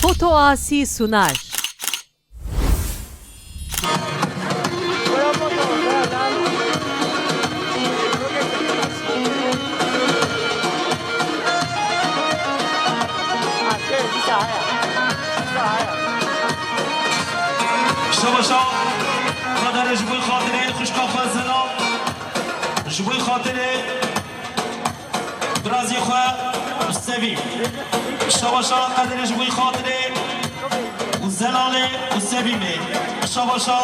Foto Asi sunar. شباشا قدر جبوی خاطره خوشکا خزنا جبوی خاطره برازی خواه سویم شباشا قدر جبوی خاطره و زلاله و سویمه شباشا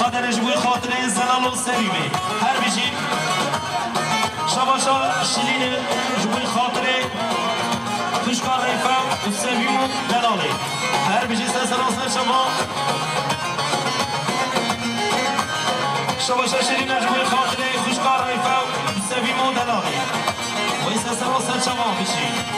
قدر جبوی خاطره زلال و سویمه هر بیجی شباشا شلینه جبوی خاطره خوشکا ریفه و سویم و زلاله هر بیجی سلسل شما شباشا شیرین جبوی خاطره خوشکار ریفه و سویم و دلاله و ایسا سلسل شما بیجی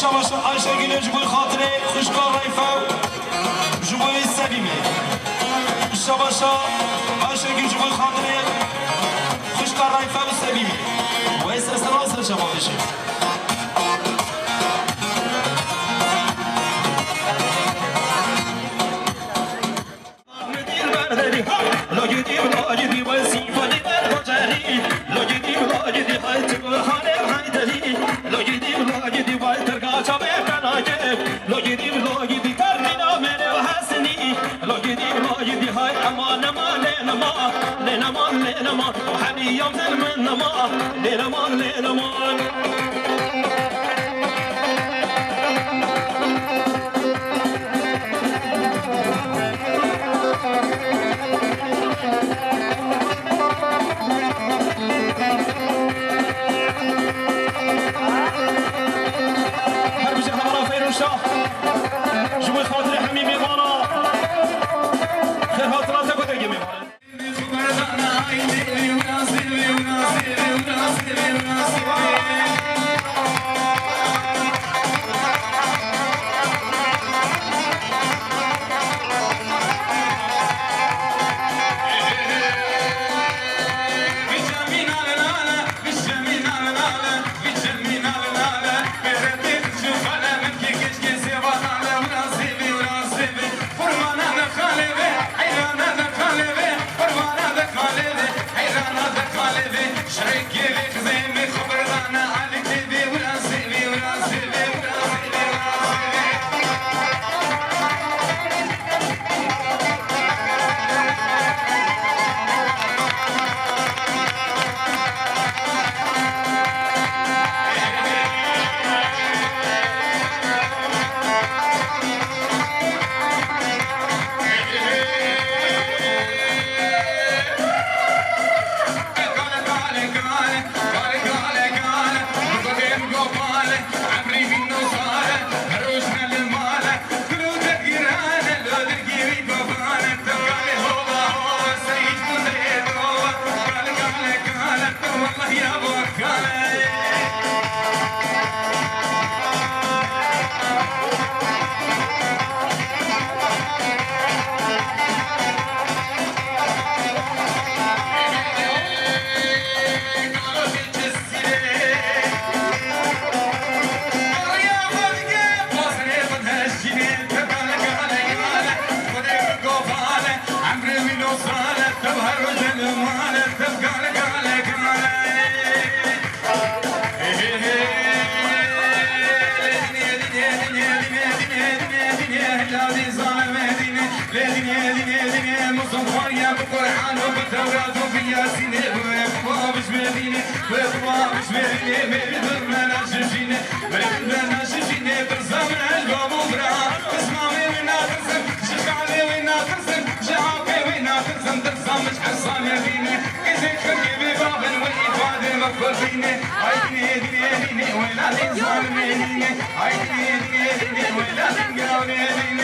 شباشا عایشه گیله جبوی خاطره خوشکار ریفه جبوی سویمه شباشا عایشه گیله جبوی خاطره خوشکار ریفه و سویمه و ایسا سلاسل شما بشه يوم من نما لنمان لنمان هر بجي خبرها فيروشا جوي خاطري حميمي غانا خير خاطراتك ودقي ميمانا Medine دنيا دنيا مصطفى يا بقرآن وبالتوراة وبياسين وبابش مدينة وبابش مدينة مرنا شجينة مرنا شجينة ترسم القلب وبرا اسمعي وينا ترسم شفعلي وينا ترسم شعبي وينا ترسم ترسم مش حصان مدينة إذا كنت بباب والإفادة مفرطينة هاي دنيا دنيا دنيا ولا تنسان مدينة هاي دنيا دنيا دنيا ولا تنقاون مدينة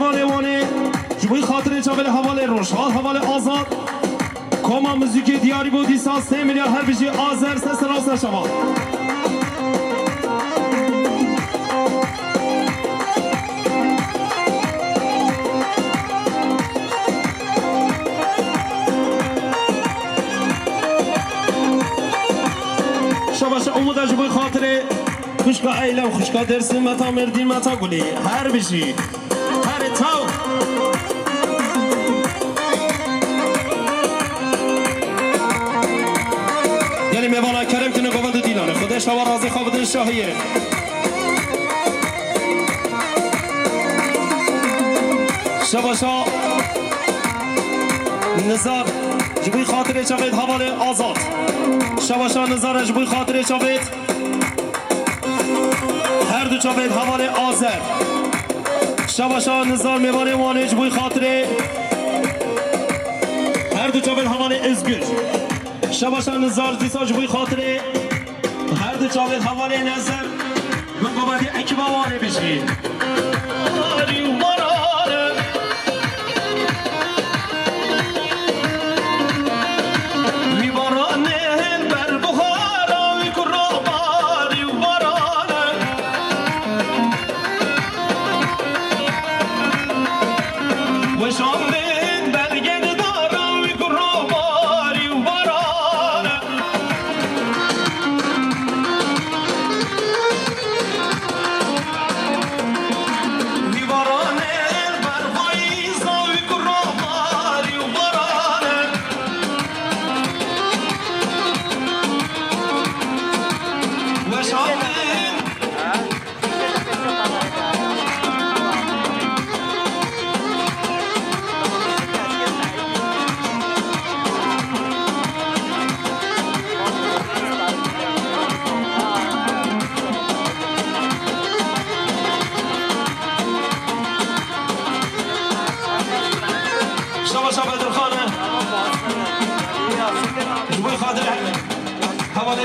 میوان وانه جبوی خاطر چاول حواله روشحال حواله آزاد کما موزیک دیاری بودی ساز 3 میلیارد هر بیشی آذر سه راست شما شباش امودا جبوی خاطر خوشکا ایلم خوشکا درسی متا مردین متا گلی هر بیشی هر تاو یعنی میوانا کرم کنه گوند دیلانه خودش هوا رازی خوابدن شاهیه شباشا نظر جبوی خاطر چاوید حواله آزاد شباشا نظر جبوی خاطر چاوید هر دو چاوید حواله آذر شباشا نظر میوانه وانه جبوی خاطر هر دو چاوید حواله ازگل شباشا نظر دیسا جبوی خاطر هر دو چاوید حواله نظر من گوادی اکیبا وانه بشی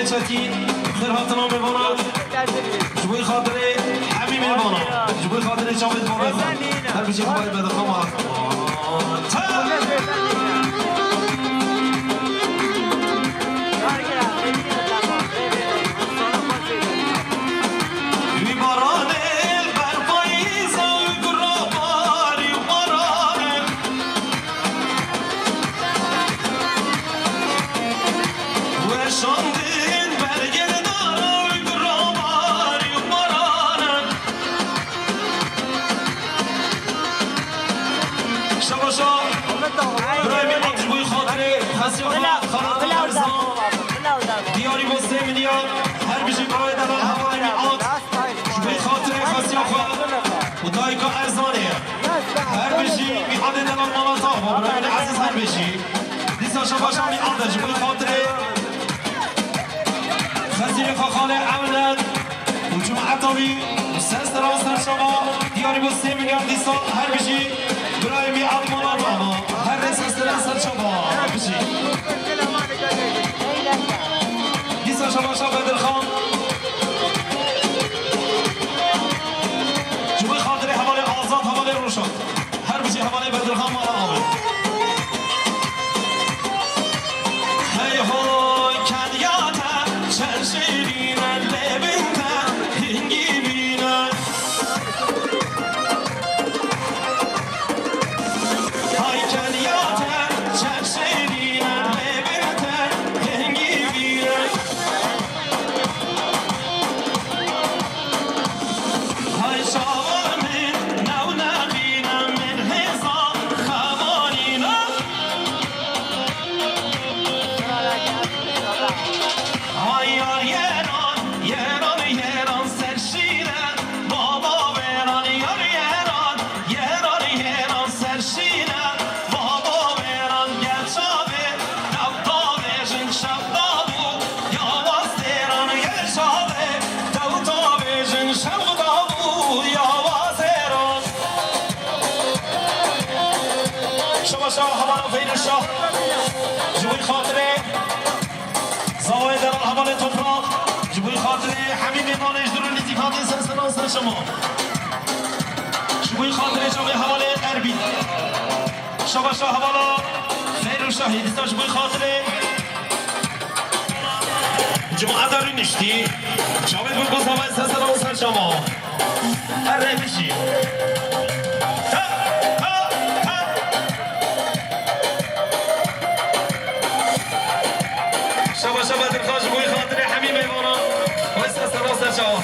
چتی خیر هاتنا میباند جبوی خاطر حبیب میباند جبوی خاطر چاوید باید هر بیشی باید بده خواهد دیاری با 3 میلیارد هر بیشی باید در حوالی میاد جبوی خاطر خاصی آخواه و دایکا ارزانه هر بیشی میاده در مالاتا و برای عزیز هر بیشی دیسا شباشا میاده جبوی خاطر خزیر فخال عملت و جمعتاوی و سرس راستر شما دیاری با 3 میلیارد دیسا هر بیشی برای میاد مالاتا هر رسس سر شما هر بیشی دیسا شباشا بدر خان جبوی خاطر حواله آزاد حواله روشاد هر بیشی حواله بدر خان مالا آمد هی هوی کدیاتا چرشیرینن لبنتا هنگی بینن های کدیاتا چرشیرینن لبنتا هنگی بینن های شاور من نو نبینم من حساب خوانینا های یار یران سرشینن بابا بران یار یران سرشینن بابا بران گرچاوه دوتاوشن شبدابو یاواز تیران گرچاوه دوتاوشن شبدابو یاواز تیران شما شاه همان فیر شاه جوی خاطره زاویه در حوال توفراق جبوی خاطر حمیم نانش درون نتیفات سرسنان سر شما جبوی خاطر خاطر جامعه حواله اربی شباشا حوالا خیر و شهید استاش بوی خاطره جمعه داری نشتی جامعه بوی گذابه سسر و سر شما هر میشی شباشا بدر خاش بوی خاطره حمیمه بانا و سسر و سر شما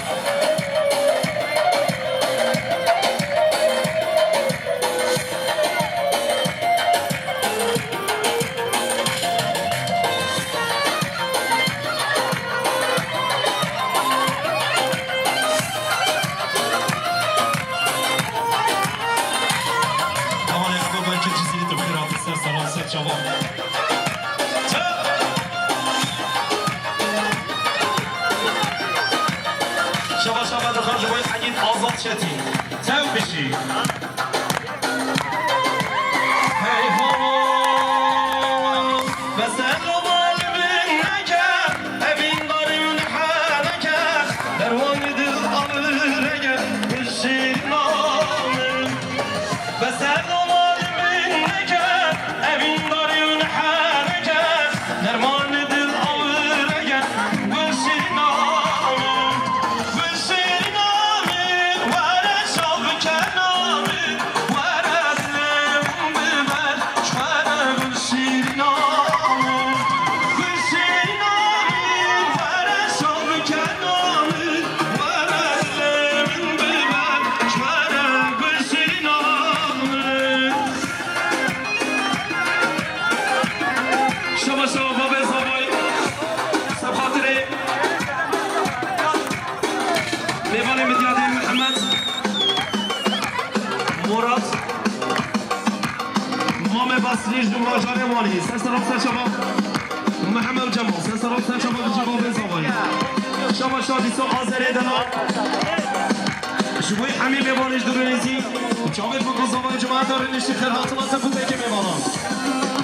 شبوی حمیم میبانش درونیزی جامد با گذابای جماعت داره نشتی خیراتلات بوده که میبانم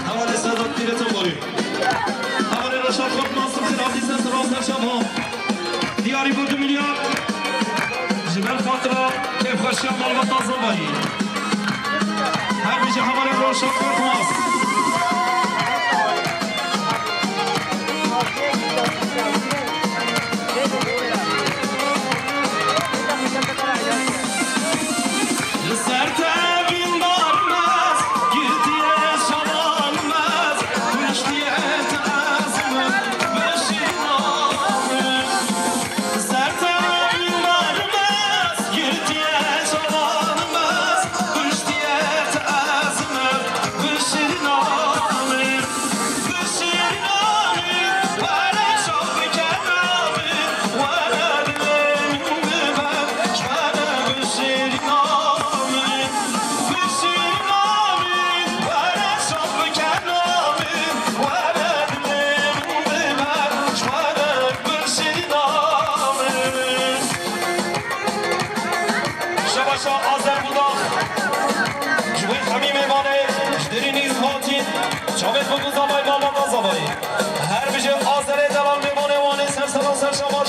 حوالی صدات دیرتون باری حوالی رشاد خود ناصر خیراتی سنس راست شما دیاری بود 2 میلیارد جبل خاطرا کیف خشیم مال و تازه بایی هر بیجه حوالی رشاد خود ناصر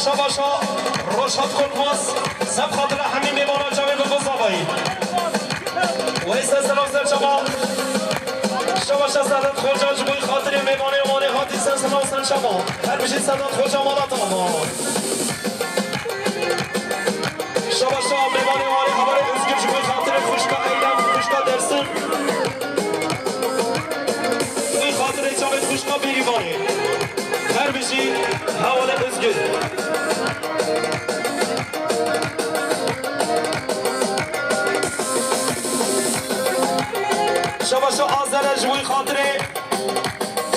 شباشا روشات خلقواس سب خاطر همین میمانا جامعه بگوز آبایی و ایسا سلام سر شما شباشا سلام خوجا جبوی خاطر میمانه امانه خاطی سر سلام سر شما هر بشید سلام خوجا مالات آمان شباشا میمانه امانه خبر ازگیر جبوی خاطر خوشکا ایدم خوشکا درسن بوی خاطر جامعه خوشکا بیریوانه هر بشید حواله ازگیر شباشا آذر جوی خاطره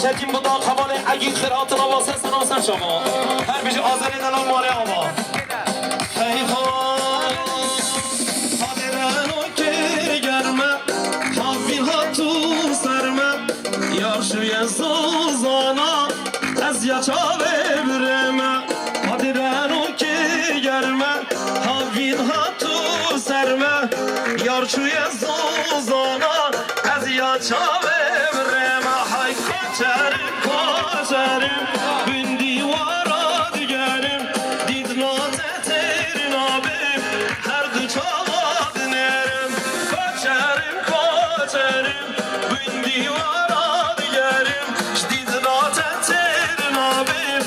شدیم بدا خبال عگید خیرات نواسه سناسن شما هر بیش آذر دلان ماله آما هی خواهی خاطرانو که گرمه حافیل ها تو سرمه یاشوی زوزانا از یا چاوه برمه خاطرانو که گرمه حافیل ها تو سرمه یاشوی زوزانا یا چاوه های کچرم بین دیوارا دیگرم دید نازه تیرین آبیم هر دو چاواد نرم koçerim bin divara digerim Şdid ratetin abim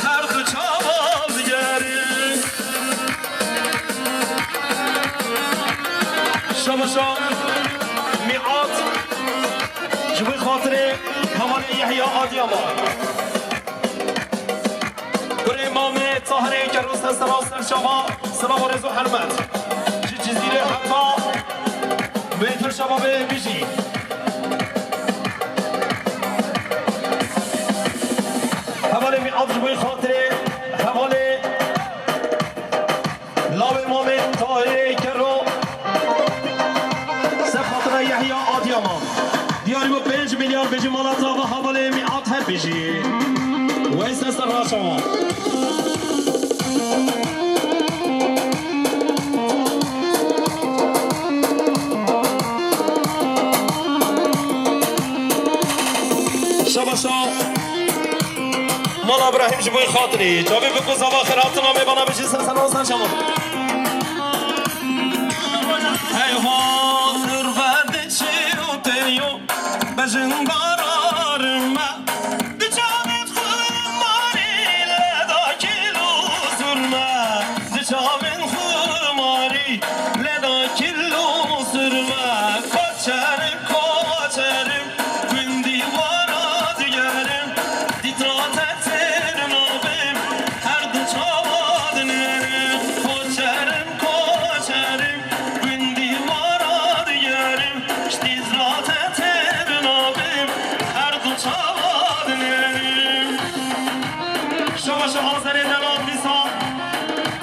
her du çaval digerim Şabaşa mi'at جبوی خاطره همان یحیی آدیامان گره امام طاهره که روز هست راستر شما سلام و رزو حرمت جزیره حتا بهتر شما به بیجی همان میعاد جبوی خاطره همان لام امام طاهره که رو سه خاطره یحیی آدیامان دیاری با 5 میلیارد بجی مالاتا و حواله میعاد هر بجی و ایست است را شما شباشا مال ابراهیم جبوی خاطری جاوی بکو زوا خیراتنا میبانا بجی سنسن آسان شما ایوان نرورده چی و تیو بجن قرارıma Diçamet khumari leda kilo sürme Diçamet khumari leda kilo sürme Koçerim koçerim gün divara digerim Ditrat ettirin abim her du çavadın erim Koçerim koçerim gün divara digerim Ditrat ettirin abim her du çavadın erim Şavaşı hazır edilen lisan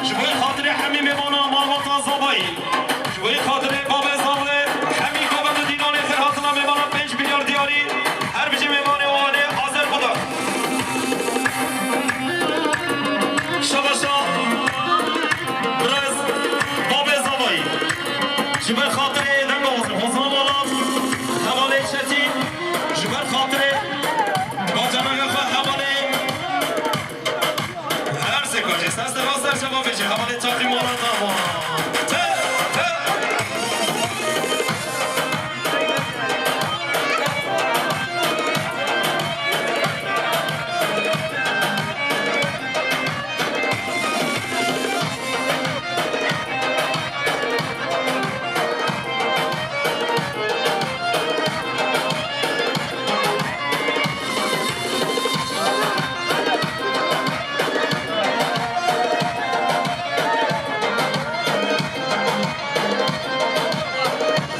Şubuy hatırı hamimi bana malvata zabayil Şubuy hatırı baba zavlı Hami kabadı dinanı kırhatına mebana 5 milyar diyari Her bici mebane o hali hazır budur Şavaşa Rız baba zabayil Şubuy hatırı dengavazı Hozan olam Havale çeti Şubuy hatırı Bacana gafı havale Her sekoci Ses de bastır şaba bici Havale takrim olan dama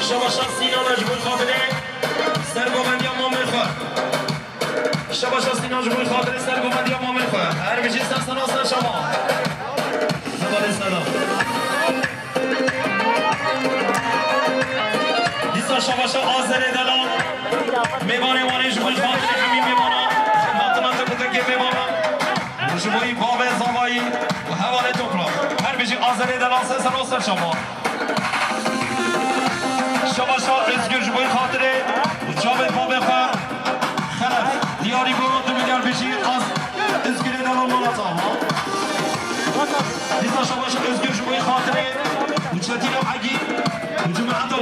شباشا سینان جبوی خاطره سرگوبندی امام خواه شباشا سینان جبوی خاطره سرگوبندی امام خواه هر بچی سرسان آسان شما سبال سلام دیسا شباشا آزر دلان میبانه وانه جبوی خاطره همین میبانا خدماتنا تکتکی میبانا جبوی باب زمایی و حواله توپلا هر بچی آزر دلان سرسان آسان شما شباشا özgür جبوی خاطره جاوید باب خواه خلف دیاری برو 2 میلیارد بشی از özgür دلان مالاتا دیسا شباشا özgür جبوی خاطره و چتیل و عگی و جمعه دو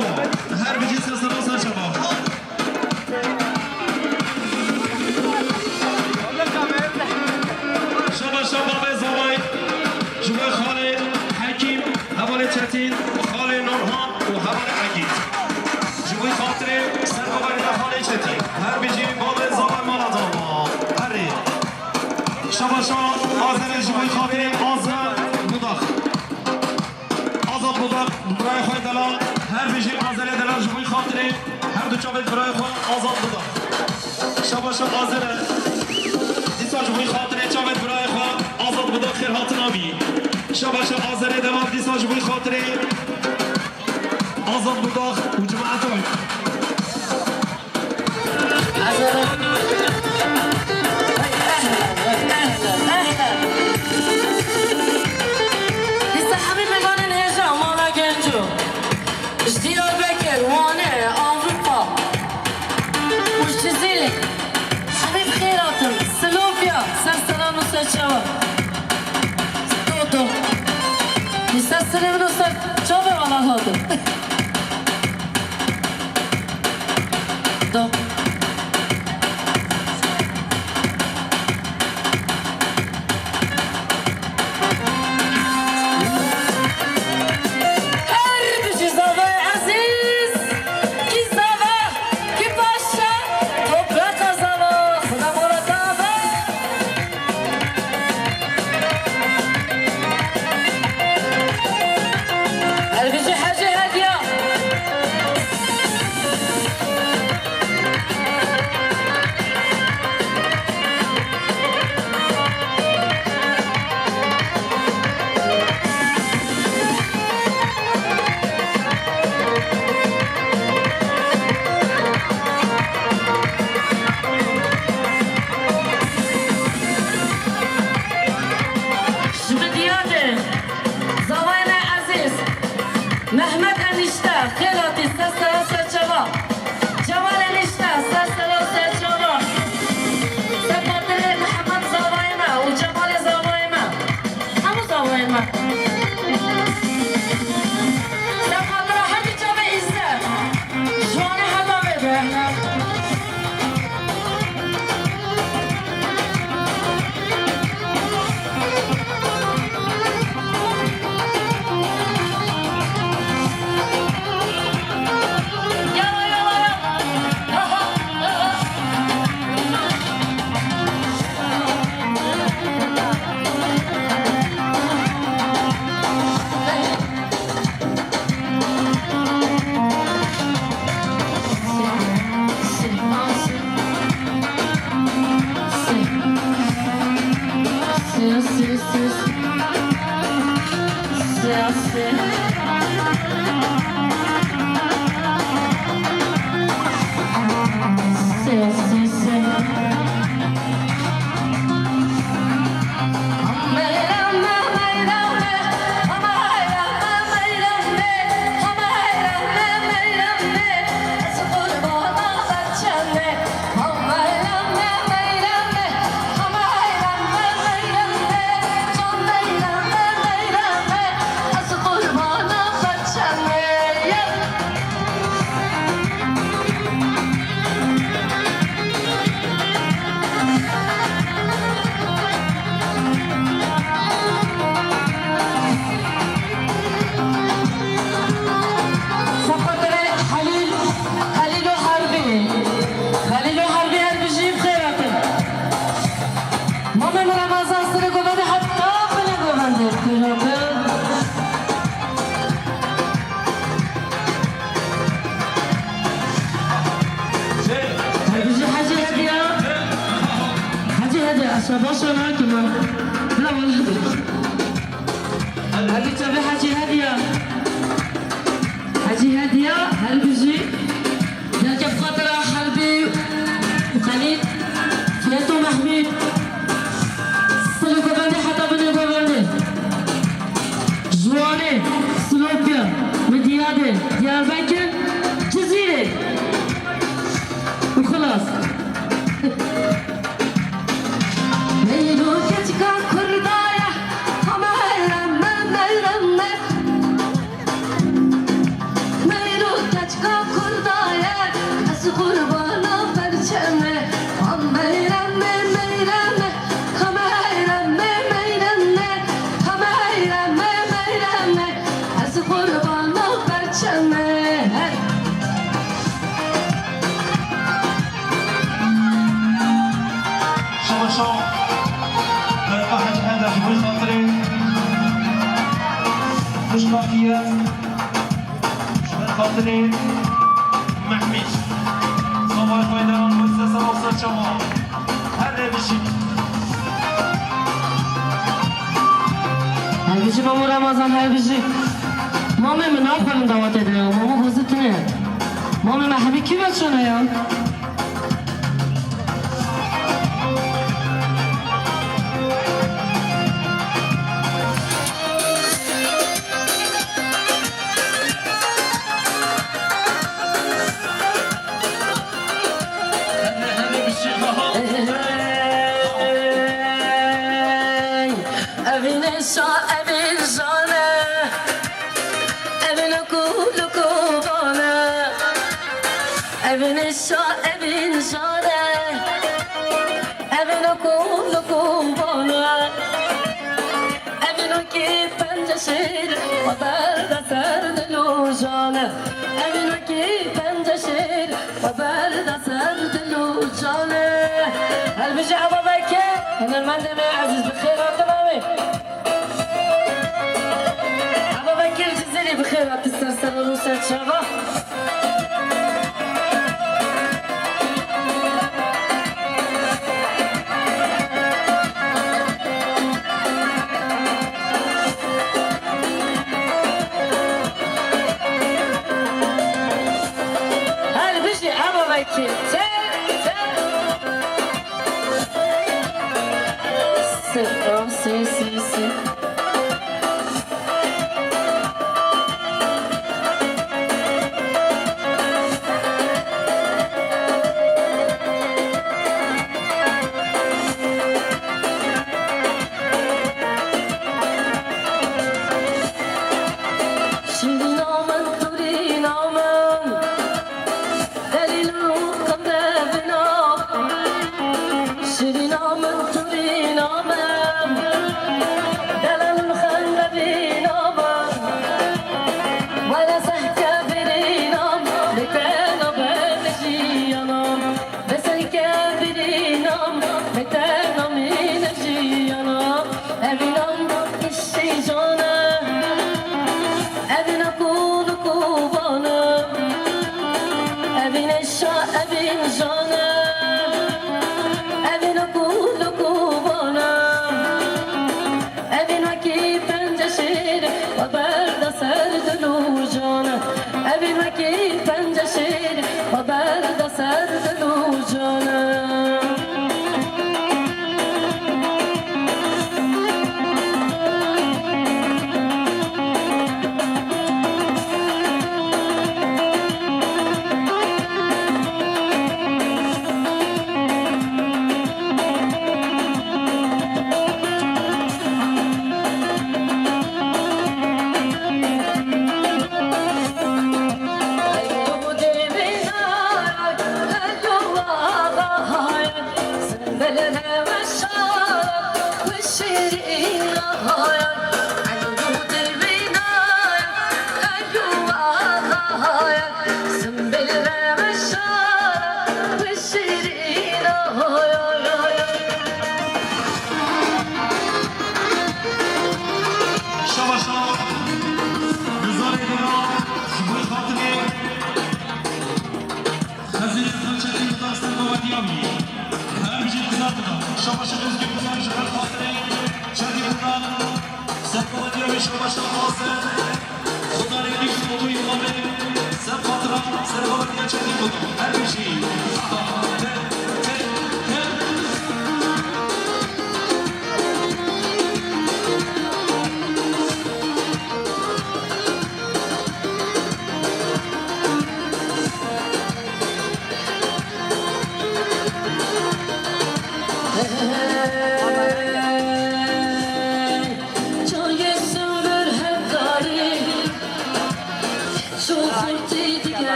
هر بجی سرسان آسان شما شباشا باب زوای جبوی خاله حکیم حوال چتیل و خاله نورهان و حوال عگی جبوی خاطره سرگوبر در حال چتی هر بیجی باب زمان مالا داما هری شباشا آزر جبوی خاطره آزر بوداخ آزاد بوداخ برای خواه دلال هر بیجی آزر دلال جبوی خاطره هر دو چاوید برای خواه آزاد بوداخ شباشا آزر دیسا جبوی خاطره چاوید برای خواه آزاد بوداخ خیر هاتنا بی شباشا آزر دلال دیسا جبوی خاطره آزاد بوداخ و جماعتون لسه حبيب مغانن هجا مالا گنجو اشتيار بكر وانه أوروبا وش جزيلك حبيب خيراتم سلوفيا سرسلان وسرچوا دوتو لسه سلام وسر چوبه والا هادو دو محمد انیشته خیلاتی سسلا سرچوا جمال انیشته سسلا سرچوا سپاتل محمد زوایما و جمال زوایما همو زوایما سپاتل همی جمع ایزده جوان حدا بده شباشا ناكما لا والله هذه تبع حاجي هدية حاجي هدية هل بيجي ذاك بخاطر حلبي وخليل فلاتو محمود سلو كوباندي حتى بني كوباندي جواني سلوبيا مديادي ديار بكر جزيرة وخلاص خاطرين محميش صباح فايدان مؤسسة وصل شمال هذا بشي هل بشي مامو رمضان هل بشي مامي من آخر من دوات ده مامو خوزتنه مامي محبی کی بچونه یا evin şane evin okum bana evin o ki penceşir haber da serdelu jane evin o ki penceşir haber da serdelu jane هل بجي أبا بكي أنا المندمي عزيز بخير تمامي أبا بكي الجزيري بخير تسترسل روسية شغا هل بجي أبا بكي Oh, si. Şimdi namen, turi namen, delilu kamde bina. Şimdi namen, turi namen.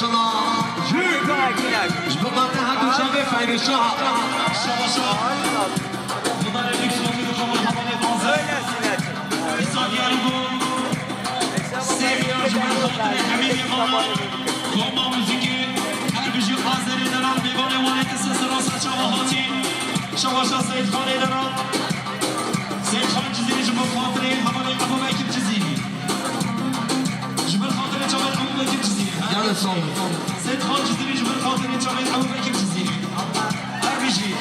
شما جبرت هاتو شبه فايد الشهر شما bunlar en yüksek mikrofonu havale konser İnsan yargı seviyor cumhurbaşkanı Hamid Yaman Koma müziki her bir şey hazır eden Bibane valeti sesi rosa çava hati Şavaşa Seyit Khan eden Seyit Khan çizili cumhurbaşkanı havale Abu Bekir çizili cumhurbaşkanı çava Abu Bekir çizili yani son Seyit Khan çizili cumhurbaşkanı çava Abu Bekir çizili her bir şey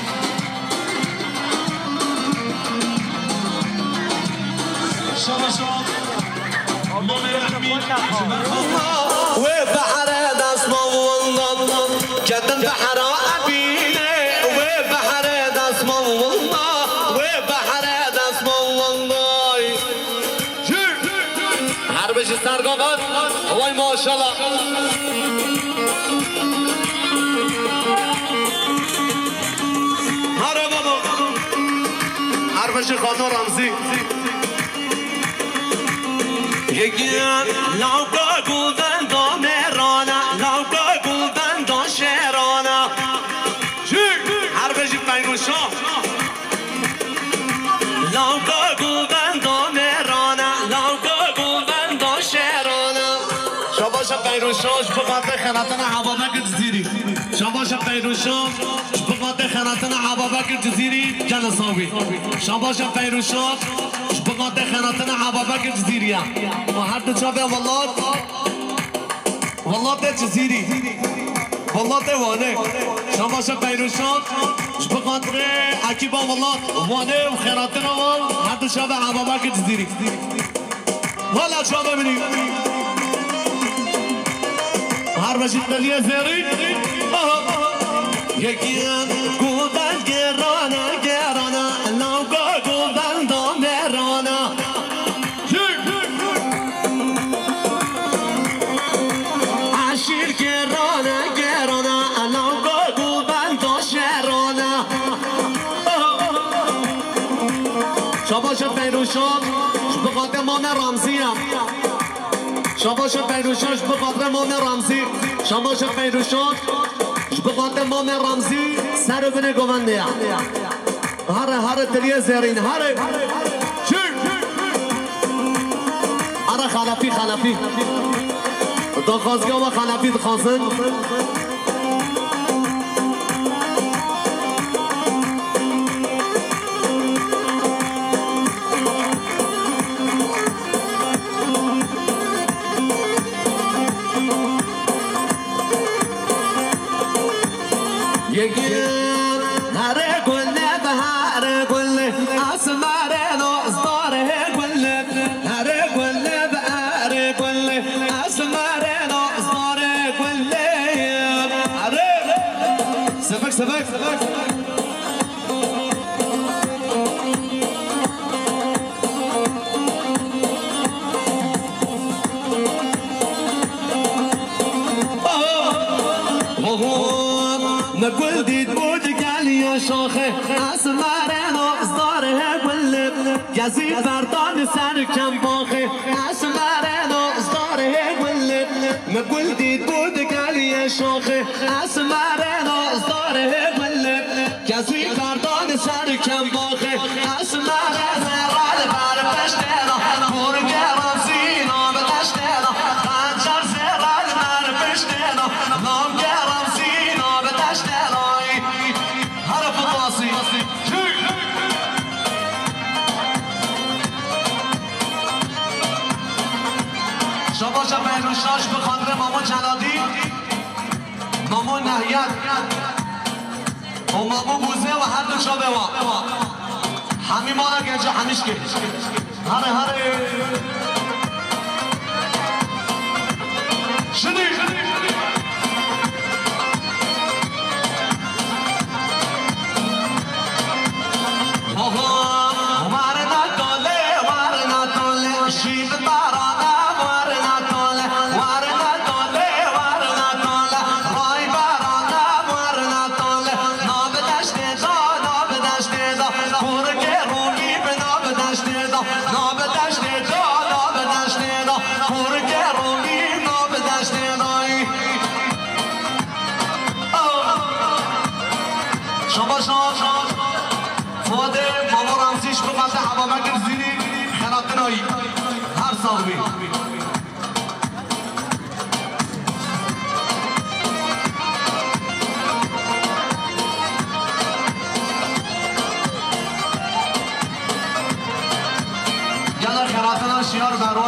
شبشات مامر أمين وبحر داس موضنا كتن بحر أبينا وبحر داس موضنا وبحر داس موضنا حربش سرقاقات وای ماشالله هره بابا حربش خاطر رمزی یکیان لوکا گلدن دا مهرانا لوکا گلدن دا شهرانا هر بجی پیروشا لوکا گلدن دا مهرانا لوکا گلدن دا شهرانا شباش پیروشاش بقاط خناتن حبابک جزیری شباش پیروشاش بقاط خناتن حبابک جزیری جلساوی شباش پیروشاش بقاط خناتن حبابك الجزيرية وحد تشافي والله ده جزيري والله ده وانه شماش بيروشان بقاط عكيبا والله وانه وخناتن حد تشافي حبابك الجزيري والله تشافي مني هربشت بليه زيري يكيان قودان جرانا جرانا لوكا قودان دامرانا عشير جرانا جرانا لوكا قودان داشرانا شباش پیروشان بقاطع مام رمزیم شباش پیروشان بقاطع مام رمزی شباش پیروشان بقاطع مام رمزی سر بنه گونده هر تلیه زرین هر خلافی دو خازگاه و خلافی خازن سبك نقول دي تبودك علي شاخه اسمرين واصداره قلب يزيد بردان سر كم باخه اسمرين واصداره قلب نقول دي تبودك علي شاخه اسمرين واصداره قلب يزيد بردان سر كم باخه اسمرين زرال بر پشتنا برگه رمزینا به تشتنا خنجر زرال بر پشتنا نامگه رمزینا به تشتنا حرف باسی شما شب روشاش به خاطر ماما جلادی ماما نهیت و ماما بوزه و هر دو شبه ما همی مانا گنجه همیش که هره شدی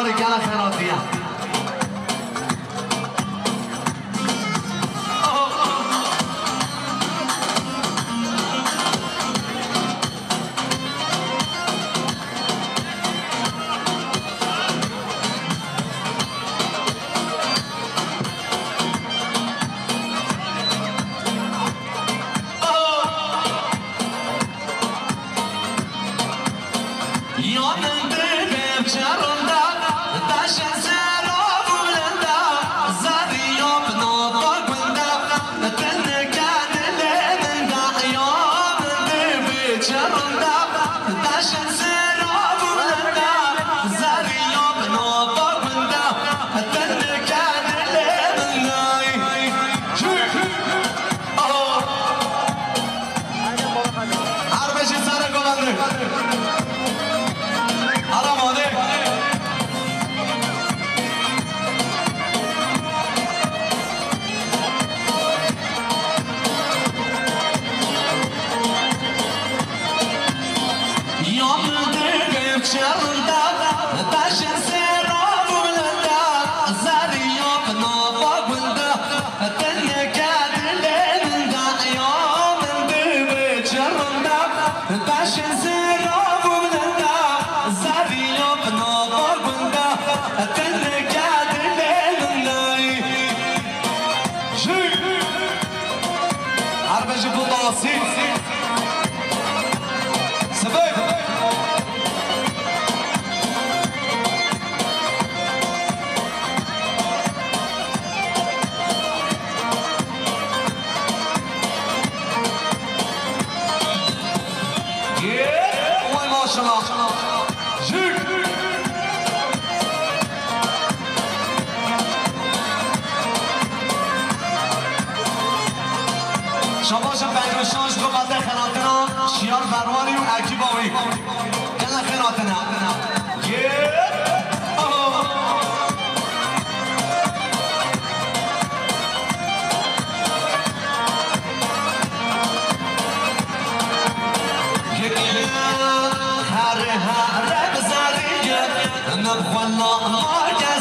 برباری گل خیراتیه شباش بنگشتاش دو مزه خناتنا شیار برواری و عکیباوی گل خناتنا هر بزرگه نبخوالا مارگه